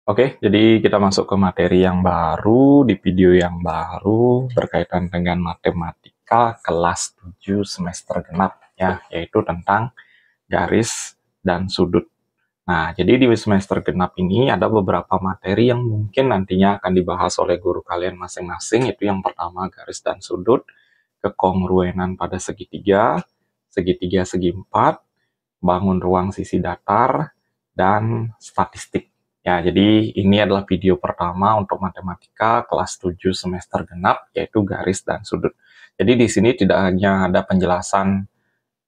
Oke, jadi kita masuk ke materi yang baru, di video yang baru berkaitan dengan matematika kelas 7 semester genap ya, yaitu tentang garis dan sudut. Nah, jadi di semester genap ini ada beberapa materi yang mungkin nantinya akan dibahas oleh guru kalian masing-masing. Itu yang pertama garis dan sudut, kekongruenan pada segitiga, segitiga segi empat, bangun ruang sisi datar, dan statistik. Ya, jadi ini adalah video pertama untuk matematika kelas 7 semester genap, yaitu garis dan sudut. Jadi di sini tidak hanya ada penjelasan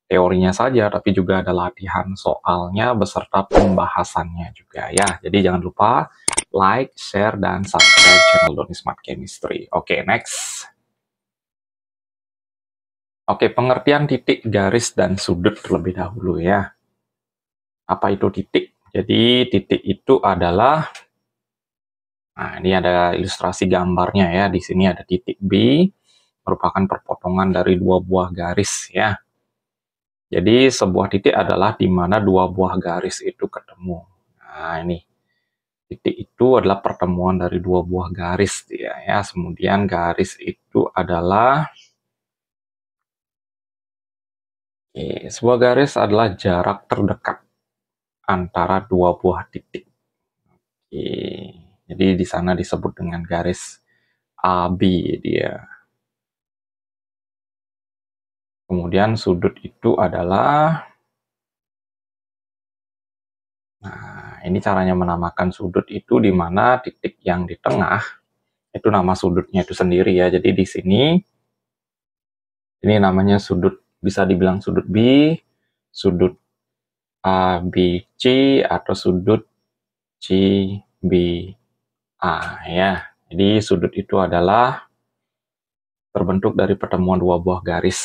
teorinya saja, tapi juga ada latihan soalnya beserta pembahasannya juga ya. Jadi jangan lupa like, share, dan subscribe channel Doni Smart Chemistry. Oke, next. Oke, pengertian titik, garis, dan sudut terlebih dahulu ya. Apa itu titik? Jadi titik itu adalah, nah ini ada ilustrasi gambarnya ya. Di sini ada titik B, merupakan perpotongan dari dua buah garis ya. Jadi sebuah titik adalah di mana dua buah garis itu ketemu. Nah ini, titik itu adalah pertemuan dari dua buah garis ya. Kemudian garis itu adalah, sebuah garis adalah jarak terdekat antara dua buah titik. Jadi di sana disebut dengan garis AB dia. Kemudian sudut itu adalah, nah ini caranya menamakan sudut itu di mana titik yang di tengah itu nama sudutnya itu sendiri ya. Jadi di sini ini namanya sudut, bisa dibilang sudut B, sudut ABC, atau sudut CBA ya. Jadi sudut itu adalah terbentuk dari pertemuan dua buah garis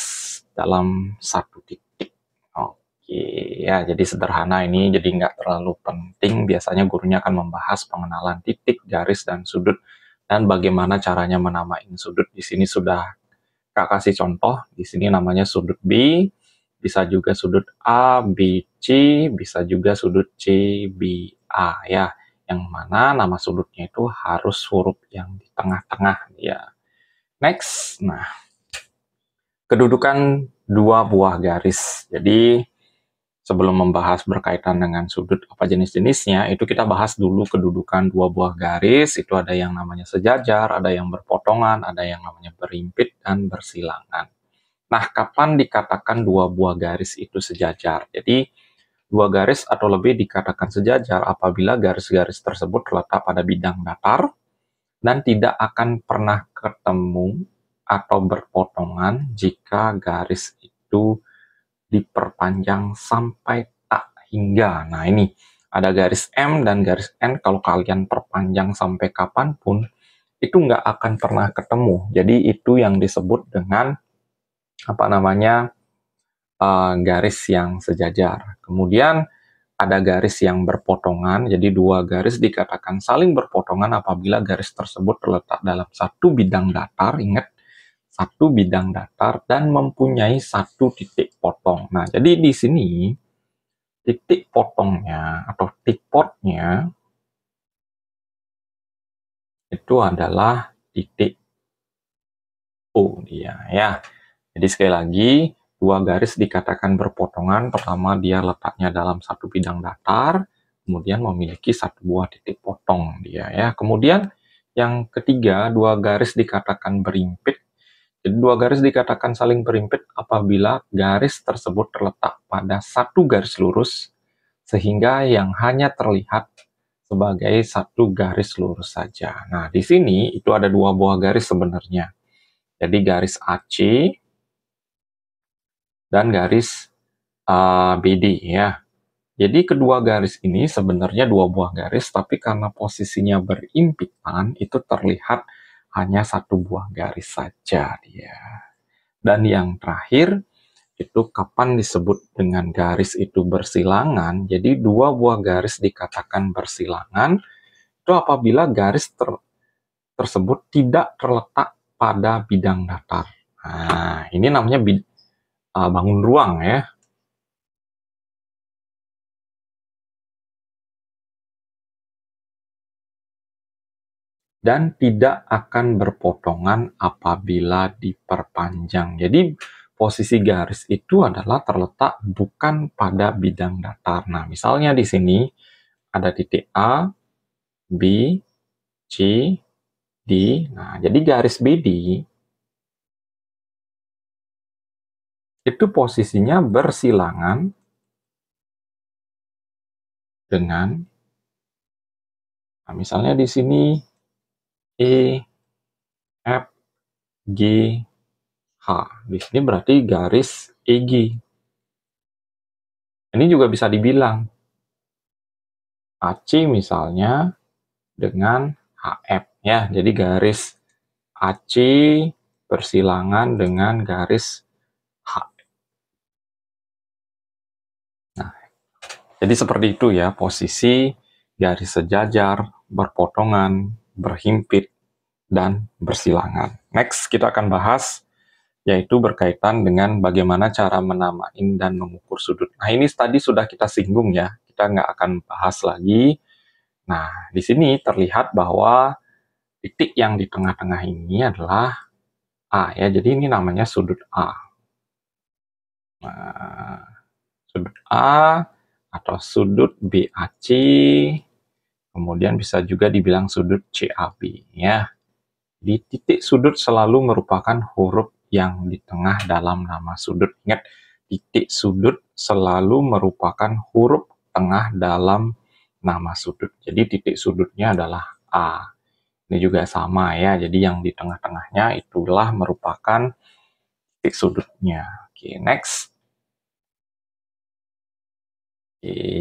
dalam satu titik. Oke ya, jadi sederhana ini, jadi nggak terlalu penting. Biasanya gurunya akan membahas pengenalan titik, garis, dan sudut, dan bagaimana caranya menamain sudut. Di sini sudah Kak kasih contoh, di sini namanya sudut B, bisa juga sudut ABC, bisa juga sudut CBA ya. Yang mana nama sudutnya itu harus huruf yang di tengah-tengah ya. Next, nah kedudukan dua buah garis. Jadi sebelum membahas berkaitan dengan sudut apa jenis-jenisnya, itu kita bahas dulu kedudukan dua buah garis. Itu ada yang namanya sejajar, ada yang berpotongan, ada yang namanya berimpit dan bersilangan. Nah, kapan dikatakan dua buah garis itu sejajar? Jadi, dua garis atau lebih dikatakan sejajar apabila garis-garis tersebut terletak pada bidang datar dan tidak akan pernah ketemu atau berpotongan jika garis itu diperpanjang sampai tak hingga. Nah, ini ada garis M dan garis N, kalau kalian perpanjang sampai kapanpun, itu nggak akan pernah ketemu. Jadi, itu yang disebut dengan apa namanya, garis yang sejajar. Kemudian ada garis yang berpotongan, jadi dua garis dikatakan saling berpotongan apabila garis tersebut terletak dalam satu bidang datar, ingat, satu bidang datar, dan mempunyai satu titik potong. Nah, jadi di sini titik potongnya atau tipotnya itu adalah titik O dia ya. Jadi sekali lagi, dua garis dikatakan berpotongan. Pertama, dia letaknya dalam satu bidang datar, kemudian memiliki satu buah titik potong dia ya. Kemudian yang ketiga, dua garis dikatakan berimpit. Jadi dua garis dikatakan saling berimpit apabila garis tersebut terletak pada satu garis lurus, sehingga yang hanya terlihat sebagai satu garis lurus saja. Nah, di sini itu ada dua buah garis sebenarnya. Jadi garis AC dan garis BD ya. Jadi kedua garis ini sebenarnya dua buah garis, tapi karena posisinya berimpitan, itu terlihat hanya satu buah garis saja dia. Dan yang terakhir, itu kapan disebut dengan garis itu bersilangan. Jadi dua buah garis dikatakan bersilangan, itu apabila garis tersebut tidak terletak pada bidang datar. Nah, ini namanya bangun ruang ya. dan tidak akan berpotongan apabila diperpanjang. Jadi posisi garis itu adalah terletak bukan pada bidang datar. Nah, misalnya di sini ada titik A, B, C, D. Nah, jadi garis BD itu posisinya bersilangan dengan, nah, misalnya di sini E, F, G, H. Di sini berarti garis EG. Ini juga bisa dibilang AC misalnya dengan HF ya. Jadi garis AC bersilangan dengan garis H. Nah, jadi seperti itu ya posisi garis sejajar, berpotongan, berhimpit, dan bersilangan. Next kita akan bahas yaitu berkaitan dengan bagaimana cara menamain dan mengukur sudut. Nah, ini tadi sudah kita singgung ya, kita nggak akan bahas lagi. Nah, di sini terlihat bahwa titik yang di tengah-tengah ini adalah A ya, jadi ini namanya sudut A. Nah, sudut A atau sudut BAC, kemudian bisa juga dibilang sudut CAB ya. Di titik sudut selalu merupakan huruf yang di tengah dalam nama sudut. Ingat, titik sudut selalu merupakan huruf tengah dalam nama sudut. Jadi titik sudutnya adalah A. Ini juga sama ya, jadi yang di tengah-tengahnya itulah merupakan titik sudutnya. Oke, next.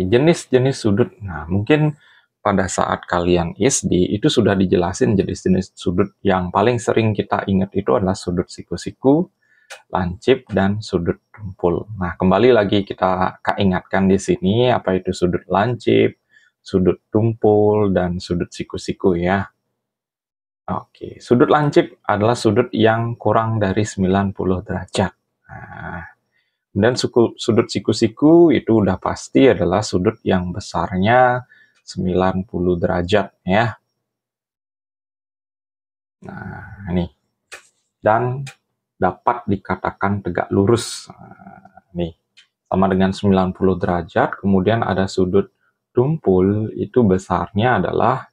Jenis-jenis sudut. Nah, mungkin pada saat kalian SD itu sudah dijelasin jenis-jenis sudut yang paling sering kita ingat itu adalah sudut siku-siku, lancip, dan sudut tumpul. Nah, kembali lagi kita ingatkan di sini apa itu sudut lancip, sudut tumpul, dan sudut siku-siku ya. Oke, sudut lancip adalah sudut yang kurang dari 90 derajat. Nah, dan sudut siku-siku itu udah pasti adalah sudut yang besarnya 90 derajat ya. Nah, ini. Dan dapat dikatakan tegak lurus. Nah, nih, sama dengan 90 derajat, kemudian ada sudut tumpul, itu besarnya adalah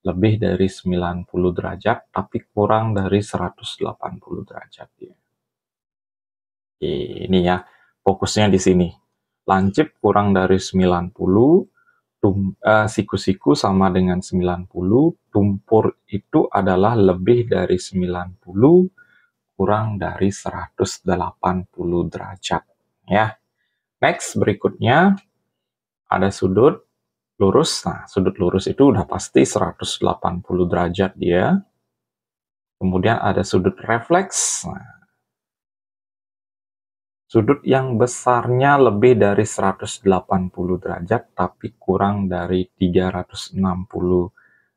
lebih dari 90 derajat, tapi kurang dari 180 derajat. Ya. Ini ya, fokusnya di sini. Lancip kurang dari 90, siku-siku sama dengan 90, tumpur itu adalah lebih dari 90, kurang dari 180 derajat. Ya. Next, berikutnya ada sudut lurus. Nah, sudut lurus itu udah pasti 180 derajat dia. Kemudian ada sudut refleks. Nah, sudut yang besarnya lebih dari 180 derajat, tapi kurang dari 360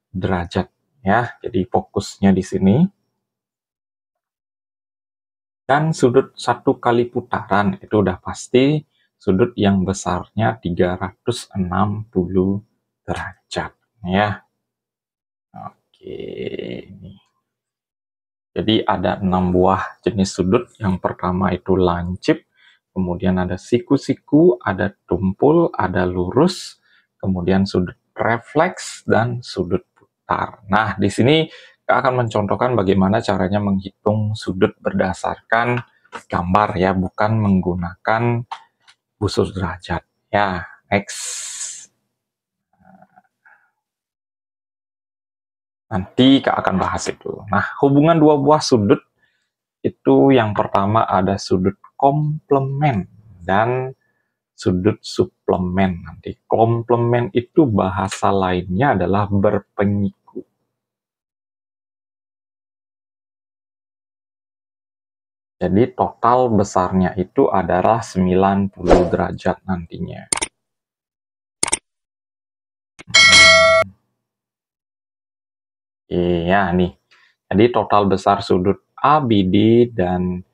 derajat. Ya, jadi fokusnya di sini. Dan sudut satu kali putaran, itu udah pasti sudut yang besarnya 360 derajat. Ya, oke. Jadi ada 6 buah jenis sudut. Yang pertama itu lancip, kemudian ada siku-siku, ada tumpul, ada lurus, kemudian sudut refleks, dan sudut putar. Nah, di sini kita akan mencontohkan bagaimana caranya menghitung sudut berdasarkan gambar ya, bukan menggunakan busur derajat. Ya, next. Nanti Kak akan bahas itu. Nah, hubungan dua buah sudut itu yang pertama ada sudut komplement dan sudut suplemen. Nanti komplement itu bahasa lainnya adalah berpenyiku. Jadi total besarnya itu adalah 90 derajat nantinya. Iya nih. Jadi total besar sudut ABD dan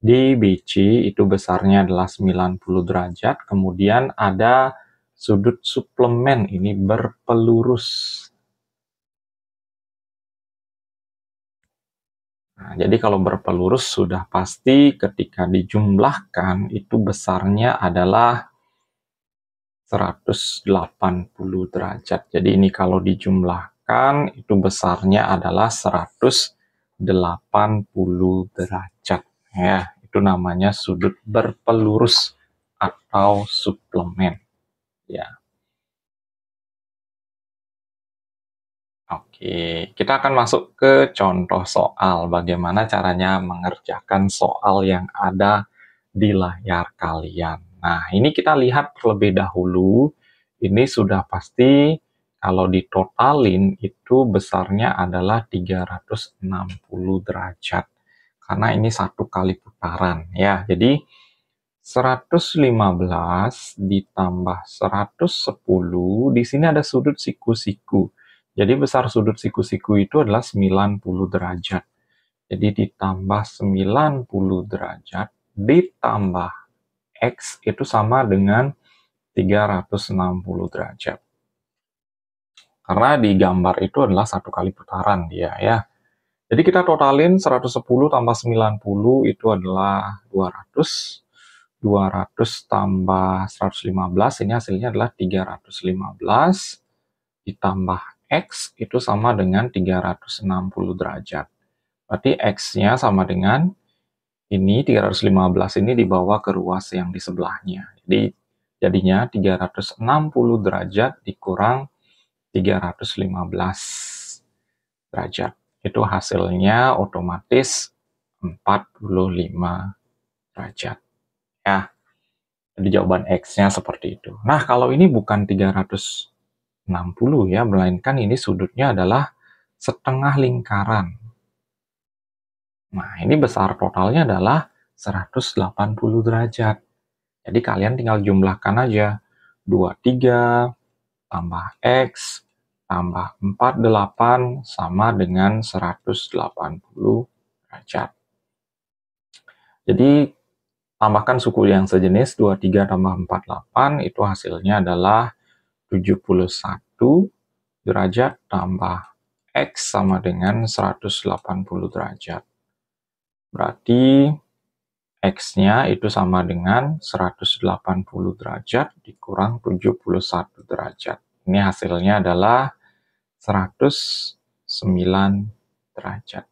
DBC itu besarnya adalah 90 derajat. Kemudian ada sudut suplemen ini berpelurus. Nah, jadi kalau berpelurus sudah pasti ketika dijumlahkan itu besarnya adalah 180 derajat. Jadi ini kalau dijumlahkan itu besarnya adalah 180 derajat. Ya, itu namanya sudut berpelurus atau suplemen. Ya. Oke, kita akan masuk ke contoh soal. Bagaimana caranya mengerjakan soal yang ada di layar kalian. Nah, ini kita lihat terlebih dahulu. Ini sudah pasti kalau ditotalin itu besarnya adalah 360 derajat. Karena ini satu kali putaran ya. Jadi 115 ditambah 110, di sini ada sudut siku-siku. Jadi besar sudut siku-siku itu adalah 90 derajat. Jadi ditambah 90 derajat ditambah X itu sama dengan 360 derajat. Karena di gambar itu adalah satu kali putaran dia ya. Jadi kita totalin 110 tambah 90 itu adalah 200. 200 tambah 115, ini hasilnya adalah 315, ditambah X itu sama dengan 360 derajat. Berarti X-nya sama dengan ini, 315 ini dibawa ke ruas yang di sebelahnya. Jadi jadinya 360 derajat dikurang 315 derajat. Itu hasilnya otomatis 45 derajat. Ya. Jadi jawaban X-nya seperti itu. Nah, kalau ini bukan 360 ya, melainkan ini sudutnya adalah setengah lingkaran. Nah, ini besar totalnya adalah 180 derajat. Jadi kalian tinggal jumlahkan aja. 23 tambah X tambah 48 sama dengan 180 derajat. Jadi tambahkan suku yang sejenis, 23 tambah 48, itu hasilnya adalah 71 derajat tambah X sama dengan 180 derajat. Berarti X-nya itu sama dengan 180 derajat dikurang 71 derajat. Ini hasilnya adalah 109 derajat.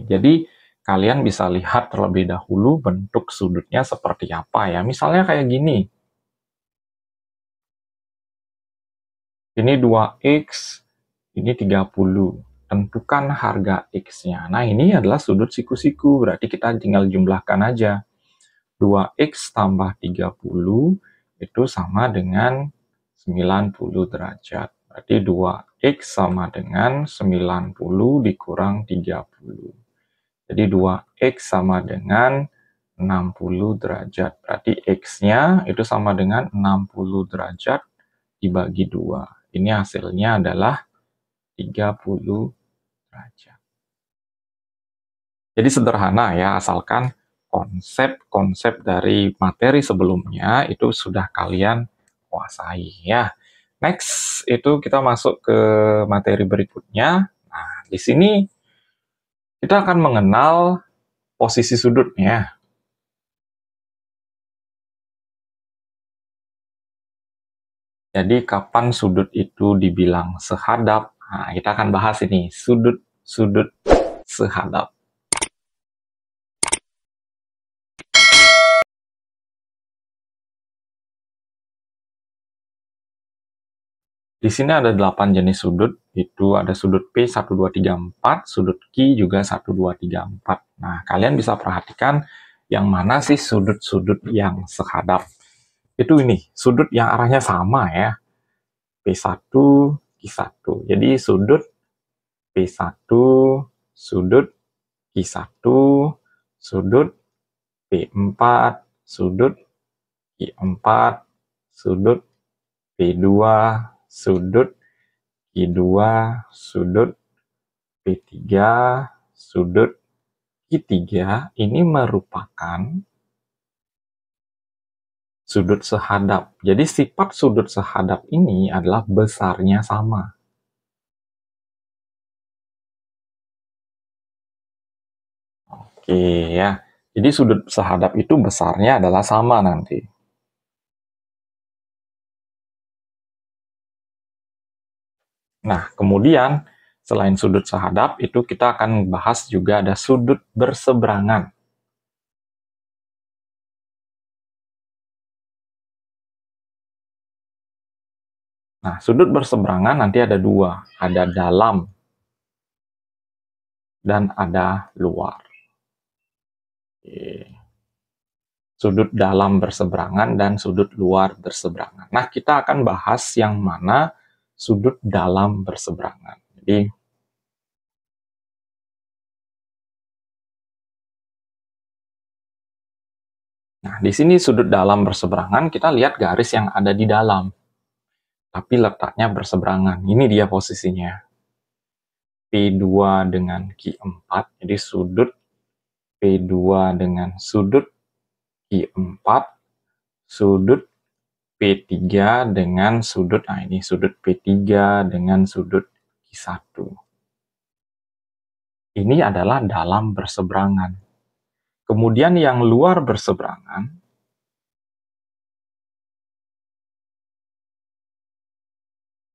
Jadi kalian bisa lihat terlebih dahulu bentuk sudutnya seperti apa ya. Misalnya kayak gini. Ini 2X, ini 30. Tentukan harga X-nya. Nah, ini adalah sudut siku-siku. Berarti kita tinggal jumlahkan aja. 2X tambah 30 itu sama dengan 90 derajat. Berarti 2X sama dengan 90 dikurang 30. Jadi 2X sama dengan 60 derajat. Berarti X-nya itu sama dengan 60 derajat dibagi 2. Ini hasilnya adalah 30 derajat. Jadi sederhana ya, asalkan konsep-konsep dari materi sebelumnya itu sudah kalian kuasai ya. Next, itu kita masuk ke materi berikutnya. Nah, di sini kita akan mengenal posisi sudutnya. Jadi kapan sudut itu dibilang sehadap? Nah, kita akan bahas ini, sudut-sudut sehadap. Di sini ada 8 jenis sudut, itu ada sudut P 1, 2, 3, 4, sudut Q juga 1, 2, 3, 4. Nah, kalian bisa perhatikan yang mana sih sudut-sudut yang sehadap. Itu ini, sudut yang arahnya sama ya. P1, Q1. Jadi sudut P1, sudut Q1, sudut P4, sudut Q4, sudut P2, sudut Q2, sudut P3, sudut Q3, ini merupakan sudut sehadap. Jadi sifat sudut sehadap ini adalah besarnya sama. Oke ya. Jadi sudut sehadap itu besarnya adalah sama nanti. Nah, kemudian selain sudut sehadap itu kita akan bahas juga ada sudut berseberangan. Nah, sudut berseberangan nanti ada dua, ada dalam dan ada luar. Oke. Sudut dalam berseberangan dan sudut luar berseberangan. Nah, kita akan bahas yang mana sudut dalam berseberangan. Jadi, nah di sini sudut dalam berseberangan, kita lihat garis yang ada di dalam, tapi letaknya berseberangan. Ini dia posisinya. P2 dengan Q4, jadi sudut P2 dengan sudut Q4, sudut P3 dengan sudut, nah ini sudut P3 dengan sudut Q1. Ini adalah dalam berseberangan. Kemudian yang luar berseberangan,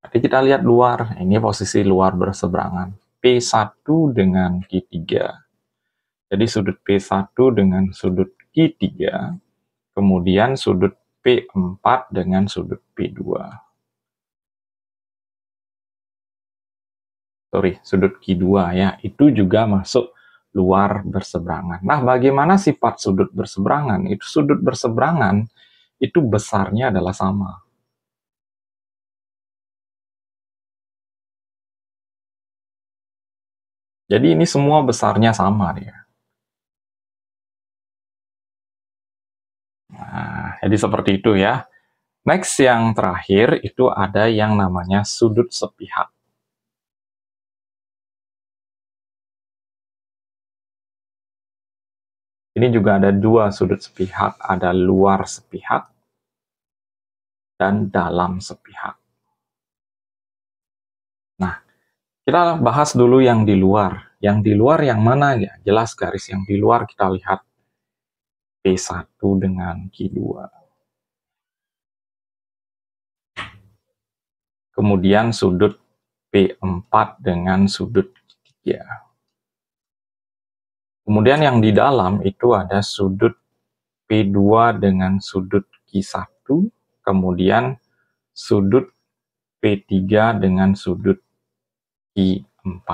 nanti kita lihat luar, ini posisi luar berseberangan. P1 dengan Q3. Jadi sudut P1 dengan sudut Q3, kemudian sudut P4 dengan sudut P2. Sudut Q2 ya, itu juga masuk luar berseberangan. Nah, bagaimana sifat sudut berseberangan? Itu sudut berseberangan itu besarnya adalah sama. Jadi ini semua besarnya sama ya. Nah, jadi seperti itu ya. Next yang terakhir itu ada yang namanya sudut sepihak. Ini juga ada dua sudut sepihak, ada luar sepihak dan dalam sepihak. Nah, kita bahas dulu yang di luar. Yang di luar yang mana ya? Jelas garis yang di luar kita lihat P1 dengan Q2. Kemudian sudut P4 dengan sudut Q3. Kemudian yang di dalam itu ada sudut P2 dengan sudut Q1, kemudian sudut P3 dengan sudut Q4.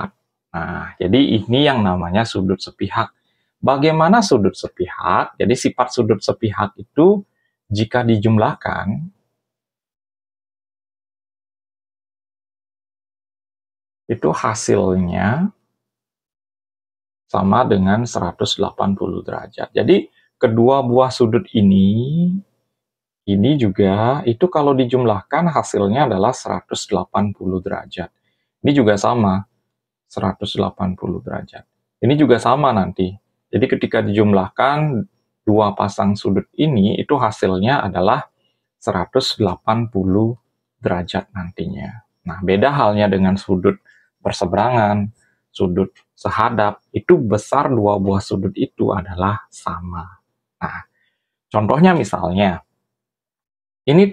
Nah, jadi ini yang namanya sudut sepihak. Bagaimana sudut sepihak? Jadi sifat sudut sepihak itu jika dijumlahkan, itu hasilnya sama dengan 180 derajat. Jadi kedua buah sudut ini juga itu kalau dijumlahkan hasilnya adalah 180 derajat. Ini juga sama, 180 derajat. Ini juga sama nanti. Jadi ketika dijumlahkan dua pasang sudut ini, itu hasilnya adalah 180 derajat nantinya. Nah, beda halnya dengan sudut berseberangan, sudut sehadap, itu besar dua buah sudut itu adalah sama. Nah, contohnya misalnya, ini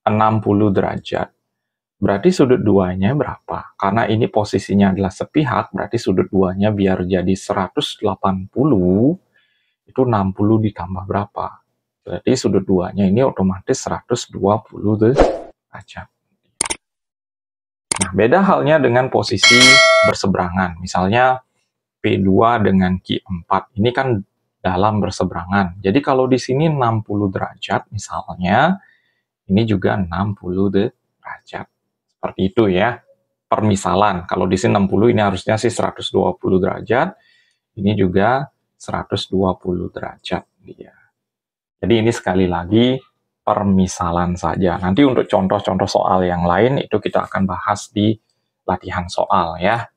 60 derajat. Berarti sudut duanya berapa? Karena ini posisinya adalah sepihak, berarti sudut duanya biar jadi 180, itu 60 ditambah berapa? Berarti sudut duanya ini otomatis 120 derajat. Nah, beda halnya dengan posisi berseberangan. Misalnya P2 dengan Q4. Ini kan dalam berseberangan. Jadi kalau di sini 60 derajat misalnya, ini juga 60 derajat. Seperti itu ya. Permisalan. Kalau di sini 60, ini harusnya sih 120 derajat. Ini juga 120 derajat. Ya. Jadi ini sekali lagi permisalan saja. Nanti untuk contoh-contoh soal yang lain itu kita akan bahas di latihan soal ya.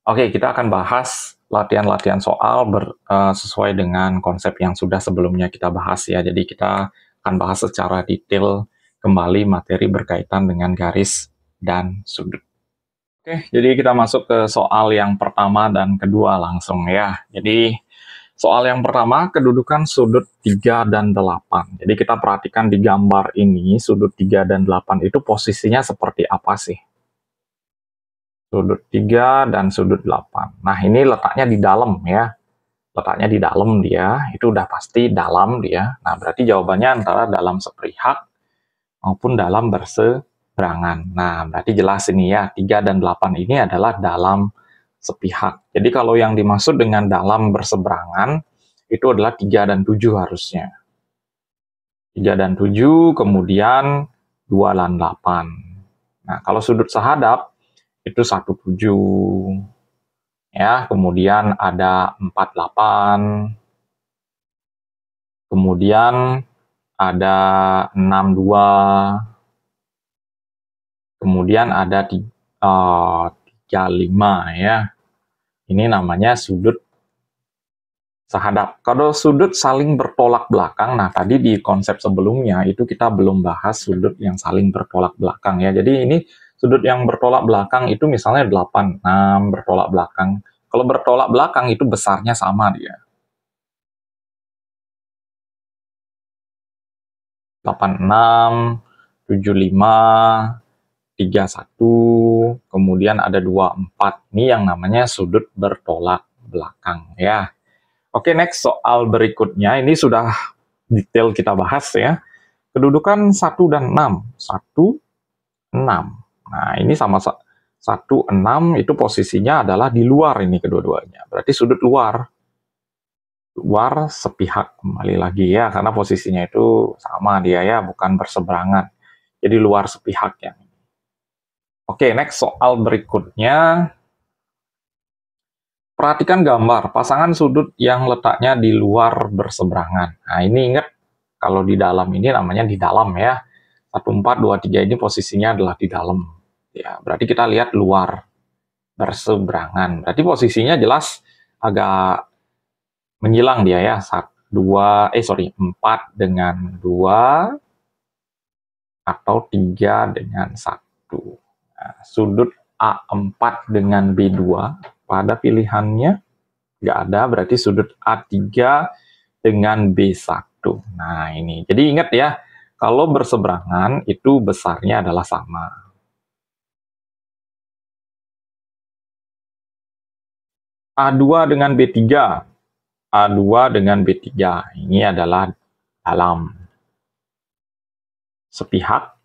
Oke, kita akan bahas latihan-latihan soal sesuai dengan konsep yang sudah sebelumnya kita bahas ya. Jadi kita akan bahas secara detail kembali materi berkaitan dengan garis dan sudut. Oke, jadi kita masuk ke soal yang pertama dan kedua langsung ya. Jadi soal yang pertama, kedudukan sudut 3 dan 8. Jadi kita perhatikan di gambar ini, sudut 3 dan 8 itu posisinya seperti apa sih? Sudut 3 dan sudut 8. Nah, ini letaknya di dalam ya. Letaknya di dalam dia, itu udah pasti dalam dia. Nah, berarti jawabannya antara dalam sepihak maupun dalam berseberangan. Nah, berarti jelas ini ya, 3 dan 8 ini adalah dalam sepihak. Jadi kalau yang dimaksud dengan dalam berseberangan, itu adalah 3 dan 7 harusnya. 3 dan 7, kemudian 2 dan 8. Nah, kalau sudut sehadap, itu 1,7. Ya, kemudian ada 4,8. Kemudian ada 6,2. Kemudian ada 3,5 ya. Ini namanya sudut sehadap. Kalau sudut saling bertolak belakang, nah tadi di konsep sebelumnya itu kita belum bahas sudut yang saling bertolak belakang ya. Jadi ini sudut yang bertolak belakang itu misalnya 8, 6 bertolak belakang. Kalau bertolak belakang itu besarnya sama dia. 86, 75, 31, kemudian ada 24. Ini yang namanya sudut bertolak belakang ya. Oke, next soal berikutnya. Ini sudah detail kita bahas ya. Kedudukan 1 dan 6. 1, 6. Nah, ini sama 1, 6 itu posisinya adalah di luar ini kedua-duanya. Berarti sudut luar. Luar sepihak kembali lagi ya, karena posisinya itu sama dia ya, bukan berseberangan. Jadi luar sepihak ya. Oke, next soal berikutnya. Perhatikan gambar pasangan sudut yang letaknya di luar berseberangan. Nah, ini ingat kalau di dalam ini namanya di dalam ya. 1, 4, 2, 3 ini posisinya adalah di dalam. Ya, berarti kita lihat luar berseberangan. Berarti posisinya jelas agak menyilang dia ya. 4 dengan 2 atau 3 dengan 1. Nah, sudut A4 dengan B2 pada pilihannya nggak ada, berarti sudut A3 dengan B1. Nah, ini. Jadi ingat ya, kalau berseberangan itu besarnya adalah sama. A2 dengan B3. A2 dengan B3. Ini adalah dalam sepihak.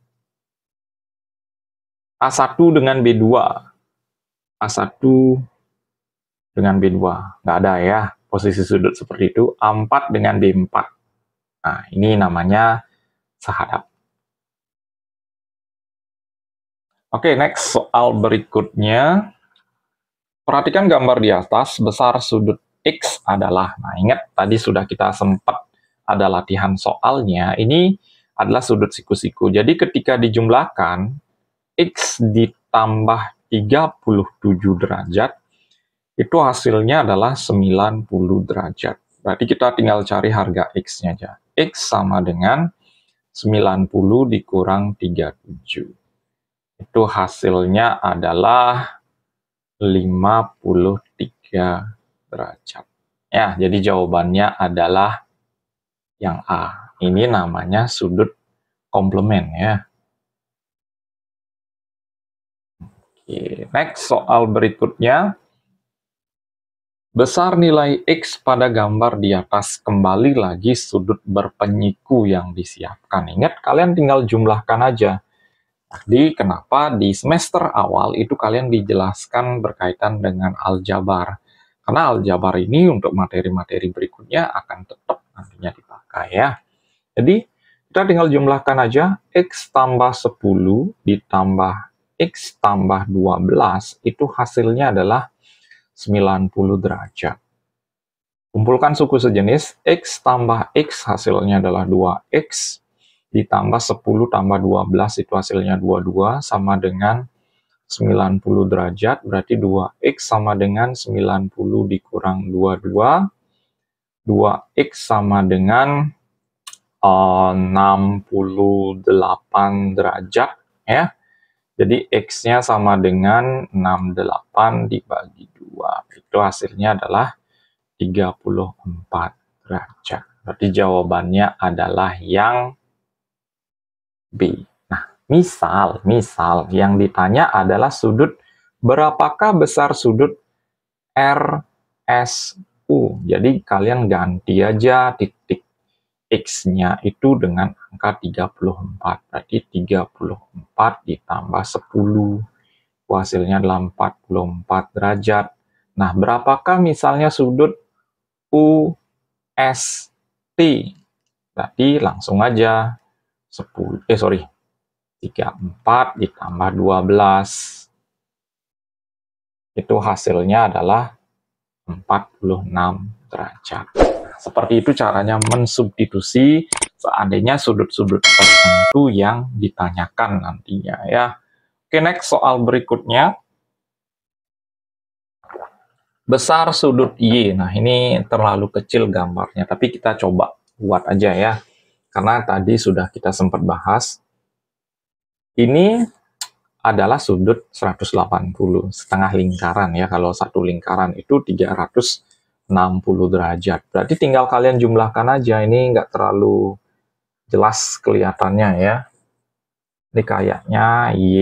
A1 dengan B2. A1 dengan B2. Nggak ada ya posisi sudut seperti itu. A4 dengan B4. Nah, ini namanya sehadap. Oke, next soal berikutnya. Perhatikan gambar di atas, besar sudut X adalah, nah ingat tadi sudah kita sempat ada latihan soalnya, ini adalah sudut siku-siku. Jadi ketika dijumlahkan, X ditambah 37 derajat, itu hasilnya adalah 90 derajat. Berarti kita tinggal cari harga X-nya aja. X sama dengan 90 dikurang 37. Itu hasilnya adalah 53 derajat. Ya, jadi jawabannya adalah yang A. Ini namanya sudut komplement ya. Oke, next soal berikutnya. Besar nilai X pada gambar di atas, kembali lagi sudut berpenyiku yang disiapkan. Ingat, kalian tinggal jumlahkan aja. Jadi, kenapa di semester awal itu kalian dijelaskan berkaitan dengan aljabar? Karena aljabar ini untuk materi-materi berikutnya akan tetap nantinya dipakai ya. Jadi, kita tinggal jumlahkan aja. X tambah 10 ditambah X tambah 12, itu hasilnya adalah 90 derajat. Kumpulkan suku sejenis, X tambah X hasilnya adalah 2X. Ditambah 10 tambah 12 itu hasilnya 22 sama dengan 90 derajat, berarti 2X sama dengan 90 dikurang 22, 2X sama dengan 68 derajat ya. Jadi X-nya sama dengan 68 dibagi 2. Itu hasilnya adalah 34 derajat. Berarti jawabannya adalah yang B. Nah, misal yang ditanya adalah sudut, berapakah besar sudut RSU? Jadi kalian ganti aja titik X-nya itu dengan angka 34. Berarti 34 ditambah 10. Hasilnya adalah 44 derajat. Nah, berapakah misalnya sudut UST? Berarti langsung aja 34 ditambah 12. Itu hasilnya adalah 46 derajat. Seperti itu caranya mensubstitusi seandainya sudut-sudut tertentu yang ditanyakan nantinya ya. Oke, next soal berikutnya. Besar sudut Y. Nah, ini terlalu kecil gambarnya, tapi kita coba buat aja ya. Karena tadi sudah kita sempat bahas. Ini adalah sudut 180, setengah lingkaran ya. Kalau satu lingkaran itu 360 derajat. Berarti tinggal kalian jumlahkan aja, ini nggak terlalu jelas kelihatannya ya. Ini kayaknya Y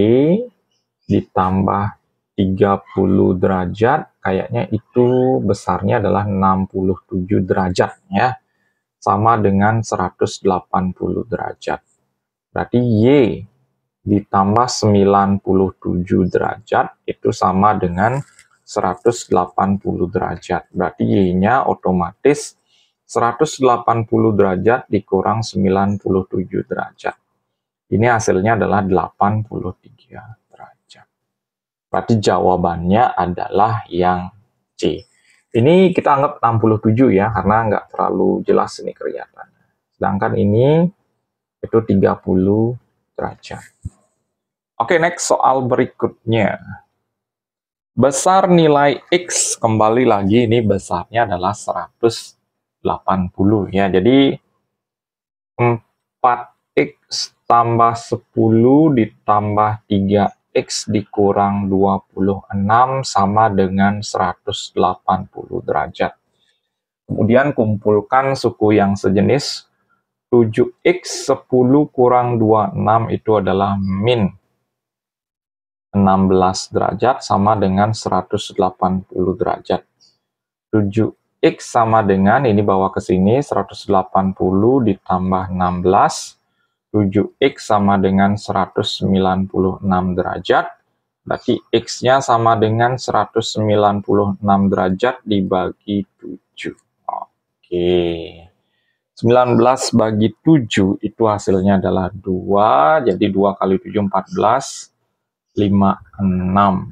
ditambah 30 derajat, kayaknya itu besarnya adalah 67 derajat ya. Sama dengan 180 derajat. Berarti Y ditambah 97 derajat itu sama dengan 180 derajat. Berarti Y-nya otomatis 180 derajat dikurang 97 derajat. Ini hasilnya adalah 83 derajat. Berarti jawabannya adalah yang C. Ini kita anggap 67 ya, karena nggak terlalu jelas ini kelihatannya. Sedangkan ini itu 30 derajat. Oke, next soal berikutnya. Besar nilai X, kembali lagi ini besarnya adalah 180 ya. Jadi 4X tambah 10 ditambah 3X dikurang 26 sama dengan 180 derajat. Kemudian kumpulkan suku yang sejenis. 7X 10 kurang 26 itu adalah min 16 derajat sama dengan 180 derajat. 7X sama dengan, ini bawa ke sini, 180 ditambah 16. 7X sama dengan 196 derajat. Berarti X-nya sama dengan 196 derajat dibagi 7. Oke. 19 bagi 7 itu hasilnya adalah 2. Jadi 2 kali 7, 14. 56.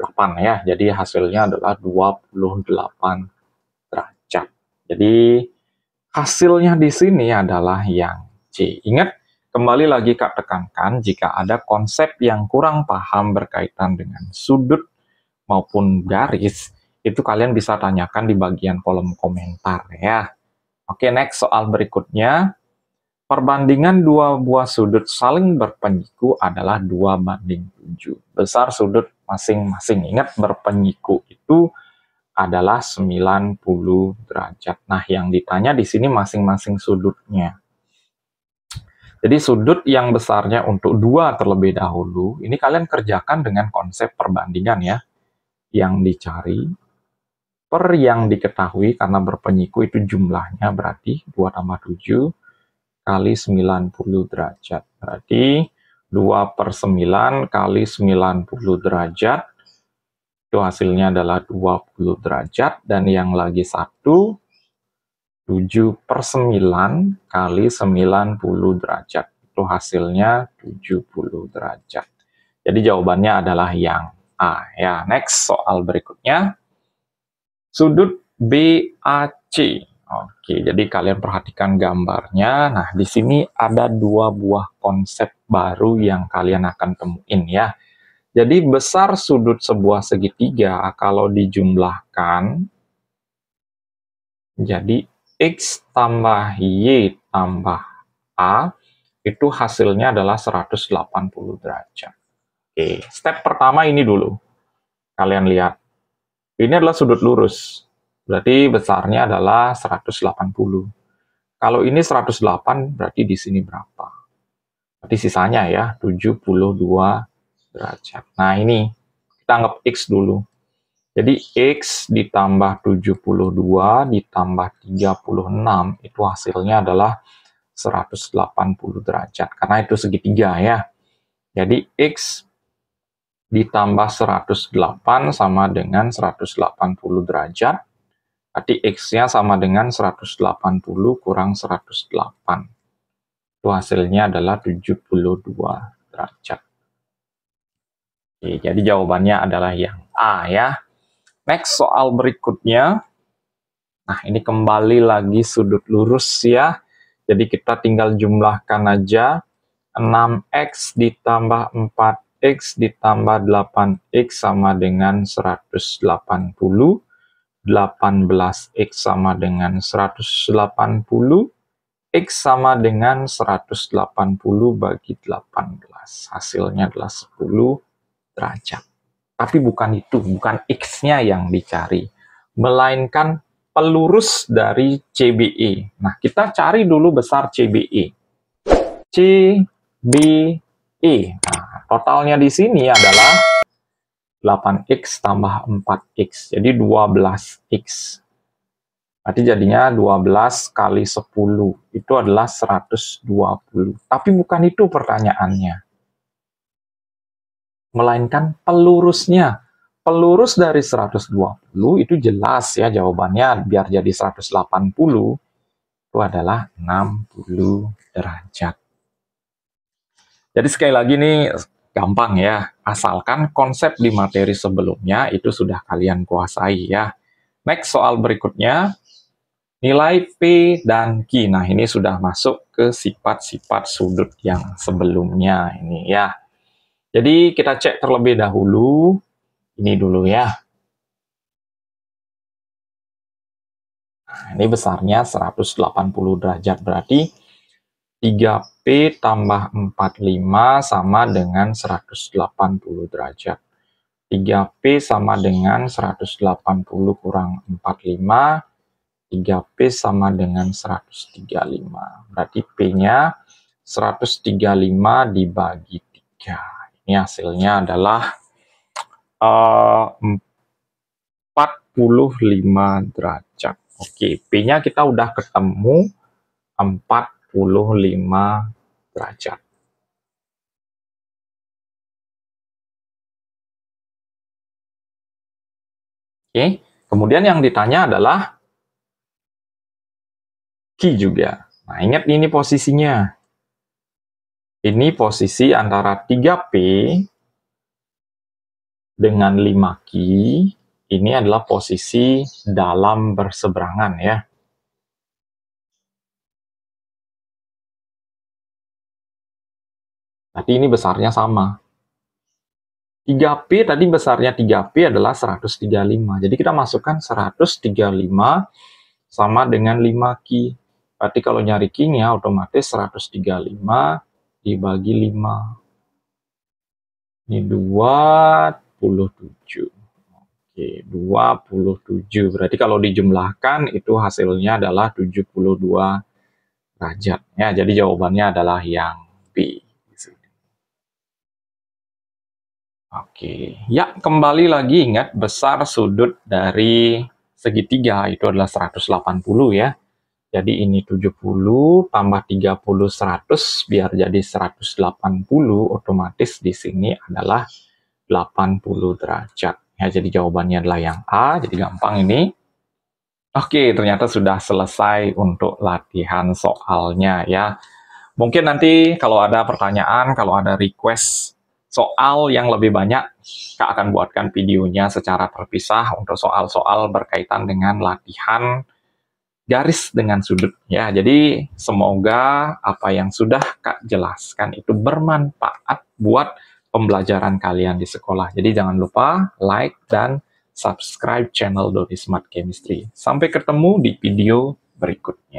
8 ya. Jadi hasilnya adalah 28 derajat. Jadi hasilnya di sini adalah yang C. Ingat, kembali lagi Kak tekankan, jika ada konsep yang kurang paham berkaitan dengan sudut maupun garis, itu kalian bisa tanyakan di bagian kolom komentar ya. Oke, next soal berikutnya. Perbandingan dua buah sudut saling berpenyiku adalah 2:7. Besar sudut masing-masing. Ingat, berpenyiku itu adalah 90 derajat. Nah, yang ditanya di sini masing-masing sudutnya. Jadi sudut yang besarnya untuk 2 terlebih dahulu, ini kalian kerjakan dengan konsep perbandingan ya. Yang dicari per yang diketahui, karena berpenyiku itu jumlahnya berarti 2 tambah 7 kali 90 derajat. Berarti 2/9 kali 90 derajat. Itu hasilnya adalah 20 derajat. Dan yang lagi satu, 7/9 kali 90 derajat. Itu hasilnya 70 derajat. Jadi jawabannya adalah yang A. Ya, next soal berikutnya. Sudut BAC. Oke, jadi kalian perhatikan gambarnya. Nah, di sini ada 2 buah konsep baru yang kalian akan temuin ya. Jadi besar sudut sebuah segitiga kalau dijumlahkan, jadi X tambah Y tambah A itu hasilnya adalah 180 derajat. Oke, step pertama ini dulu. Kalian lihat. Ini adalah sudut lurus. Berarti besarnya adalah 180. Kalau ini 108, berarti di sini berapa? Berarti sisanya ya, 72 derajat. Nah, ini kita anggap X dulu. Jadi, X ditambah 72 ditambah 36, itu hasilnya adalah 180 derajat. Karena itu segitiga ya. Jadi, X ditambah 108 sama dengan 180 derajat. Berarti X-nya sama dengan 180 kurang 108. Itu hasilnya adalah 72 derajat. Oke, jadi jawabannya adalah yang A ya. Next, soal berikutnya. Nah, ini kembali lagi sudut lurus ya. Jadi kita tinggal jumlahkan aja. 6X ditambah 4X ditambah 8X sama dengan 180. 18X sama dengan 180. X sama dengan 180 bagi 18. Hasilnya adalah 10 derajat. Tapi bukan itu, bukan X-nya yang dicari. Melainkan pelurus dari CBE. Nah, kita cari dulu besar CBE. CBE. Nah, totalnya di sini adalah 8X tambah 4X. Jadi 12X. Berarti jadinya 12 kali 10. Itu adalah 120. Tapi bukan itu pertanyaannya. Melainkan pelurusnya. Pelurus dari 120 itu jelas ya jawabannya, biar jadi 180 itu adalah 60 derajat. Jadi sekali lagi nih gampang ya, asalkan konsep di materi sebelumnya itu sudah kalian kuasai ya. Next, soal berikutnya, nilai P dan Q. Nah, ini sudah masuk ke sifat-sifat sudut yang sebelumnya ini ya. Jadi kita cek terlebih dahulu, ini dulu ya. Nah, ini besarnya 180 derajat, berarti 3P tambah 45 sama dengan 180 derajat. 3P sama dengan 180 kurang 45, 3P sama dengan 135. Berarti P-nya 135 dibagi 3. Ini hasilnya adalah 45 derajat. Oke, P-nya kita udah ketemu 45 derajat. Oke, kemudian yang ditanya adalah Q juga. Nah, ingat ini posisinya. Ini posisi antara 3P dengan 5Q. Ini adalah posisi dalam berseberangan ya. Tapi ini besarnya sama. 3P tadi besarnya 3P adalah 135. Jadi kita masukkan 135 sama dengan 5Q. Berarti kalau nyari Q-nya otomatis 135 dibagi 5. Ini 27. Oke, 27. Berarti kalau dijumlahkan itu hasilnya adalah 72 derajat. Ya, jadi jawabannya adalah yang B. Oke, ya kembali lagi ingat besar sudut dari segitiga itu adalah 180 ya. Jadi ini 70 tambah 30 100 biar jadi 180, otomatis di sini adalah 80 derajat. Ya, jadi jawabannya adalah yang A, jadi gampang ini. Oke, ternyata sudah selesai untuk latihan soalnya ya. Mungkin nanti kalau ada pertanyaan, kalau ada request soal yang lebih banyak, Kak akan buatkan videonya secara terpisah untuk soal-soal berkaitan dengan latihan garis dengan sudut ya. Jadi semoga apa yang sudah Kak jelaskan itu bermanfaat buat pembelajaran kalian di sekolah. Jadi jangan lupa like dan subscribe channel Dodi Smart Chemistry. Sampai ketemu di video berikutnya.